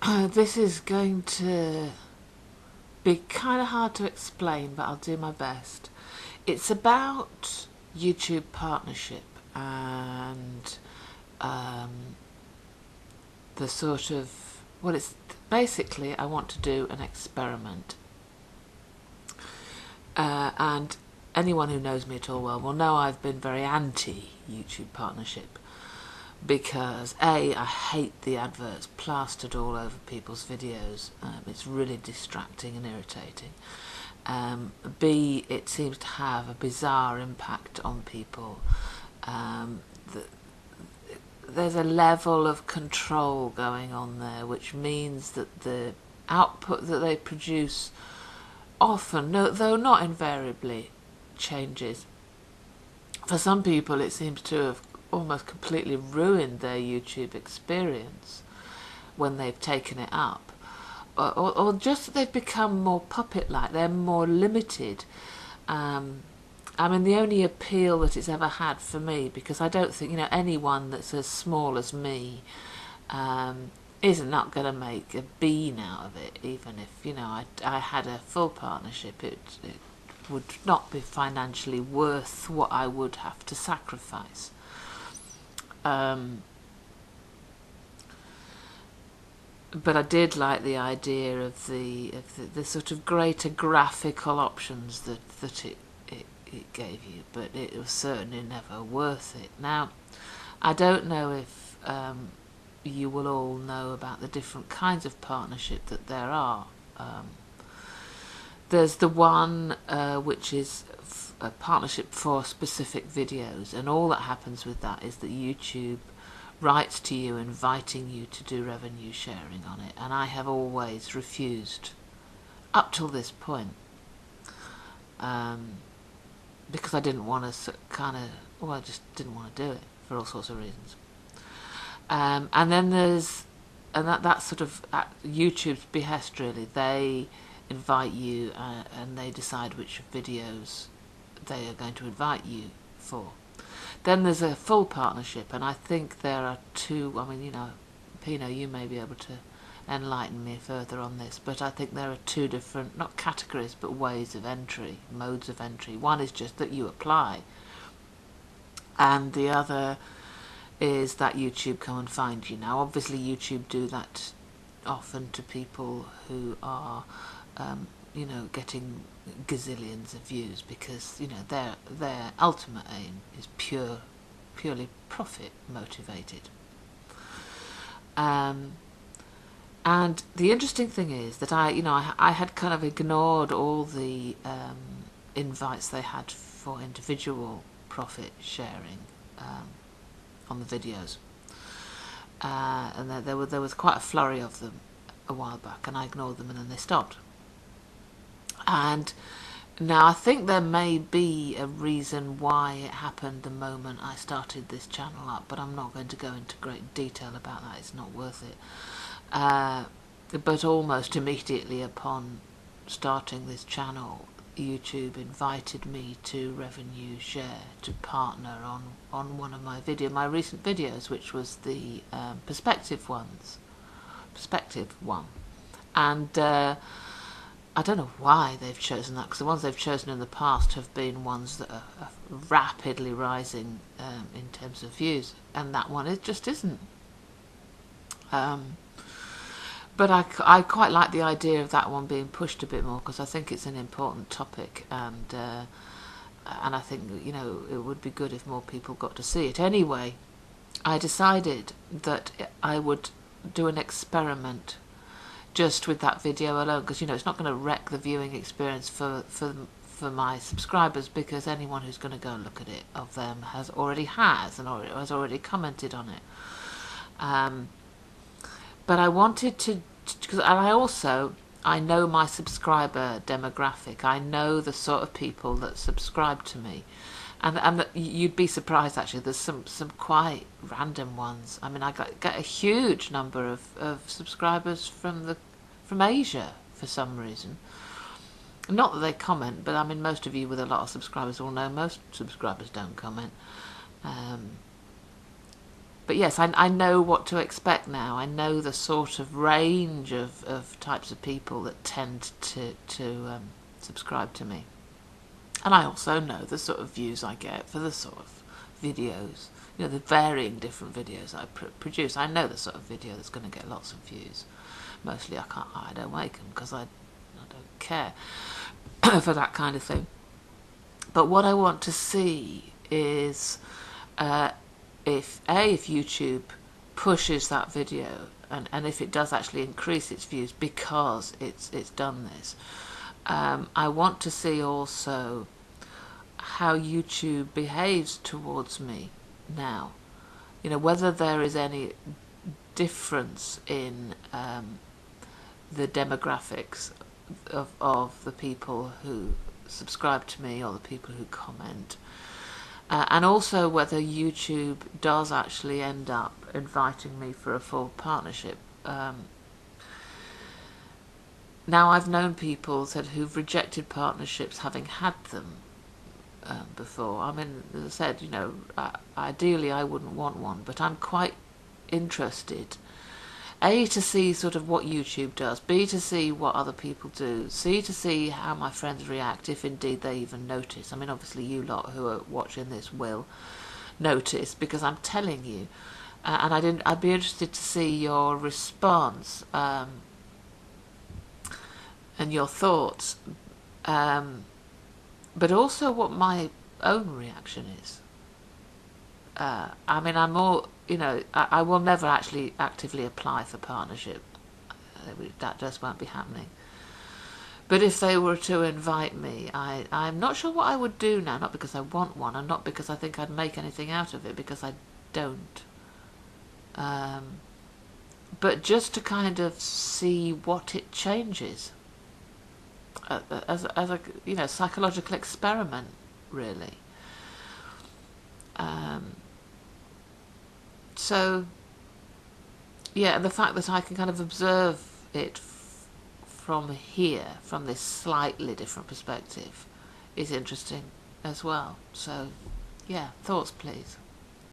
This is going to be kind of hard to explain, but I'll do my best. It's about YouTube partnership and um, the sort of, well, it's basically I want to do an experiment. And anyone who knows me at all well will know I've been very anti-YouTube partnership because A, I hate the adverts plastered all over people's videos. It's really distracting and irritating. B, it seems to have a bizarre impact on people. There's a level of control going on there, which means that the output that they produce often, though not invariably, changes. For some people it seems to have almost completely ruined their YouTube experience when they've taken it up, or just that they've become more puppet-like, they're more limited. I mean, the only appeal that it's ever had for me, because I don't think, anyone that's as small as me is not going to make a bean out of it, even if, I had a full partnership. It would not be financially worth what I would have to sacrifice. But I did like the idea of the sort of greater graphical options that it gave you, but it was certainly never worth it. Now, I don't know if you will all know about the different kinds of partnership that there are. There's the one which is a partnership for specific videos, and all that happens with that is that YouTube writes to you inviting you to do revenue sharing on it, and I have always refused up till this point, because I didn't want to I just didn't want to do it for all sorts of reasons. And then that's sort of at YouTube's behest, really. They invite you and they decide which videos they are going to invite you for. Then there's a full partnership, and I think there are two. I mean, Pino, you may be able to enlighten me further on this, but I think there are two different, not categories, but ways of entry, modes of entry. One is just that you apply, and the other is that YouTube come and find you. Now, obviously, YouTube do that often to people who are, getting gazillions of views, because their ultimate aim is purely profit motivated. And the interesting thing is that I had kind of ignored all the invites they had for individual profit sharing on the videos, and there was quite a flurry of them a while back, and I ignored them, and then they stopped. And now I think there may be a reason why it happened the moment I started this channel up, but I'm not going to go into great detail about that. It's not worth it. But almost immediately upon starting this channel, YouTube invited me to revenue share, to partner on one of my recent videos, which was the perspective one. And I don't know why they've chosen that, because the ones they've chosen in the past have been ones that are rapidly rising in terms of views, and that one it just isn't. But I quite like the idea of that one being pushed a bit more, because I think it's an important topic, and I think it would be good if more people got to see it. Anyway, I decided that I would do an experiment just with that video alone, because it's not going to wreck the viewing experience for my subscribers, because anyone who's going to go and look at it of them has already commented on it. But I wanted to, because I know my subscriber demographic. I know the sort of people that subscribe to me, and you'd be surprised actually. There's some quite random ones. I mean, I get a huge number of subscribers from Asia for some reason. Not that they comment, but I mean, most of you with a lot of subscribers will know most subscribers don't comment. but yes, I know what to expect now. I know the sort of range of types of people that tend to subscribe to me. And I also know the sort of views I get for the sort of videos, you know, the varying different videos I produce. I know the sort of video that's going to get lots of views. Mostly I don't make them because I don't care for that kind of thing. But what I want to see is if YouTube pushes that video, and if it does actually increase its views because it's done this. I want to see also how YouTube behaves towards me now. You know, whether there is any difference in the demographics of the people who subscribe to me or the people who comment. And also whether YouTube does actually end up inviting me for a full partnership. Now, I've known people who've rejected partnerships having had them before. I mean, as I said, you know, ideally I wouldn't want one, but I'm quite interested, A, to see sort of what YouTube does, B, to see what other people do, C, to see how my friends react, if indeed they even notice. I mean, obviously you lot who are watching this will notice, because I'm telling you. And I'd be interested to see your response and your thoughts, but also what my own reaction is. I mean, I'm more, you know, I will never actually actively apply for partnership. That just won't be happening. But if they were to invite me, I'm not sure what I would do now, not because I want one, and not because I think I'd make anything out of it, because I don't. But just to kind of see what it changes. As a you know, psychological experiment, really. So yeah, the fact that I can kind of observe it from here, from this slightly different perspective, is interesting as well. So yeah, thoughts please.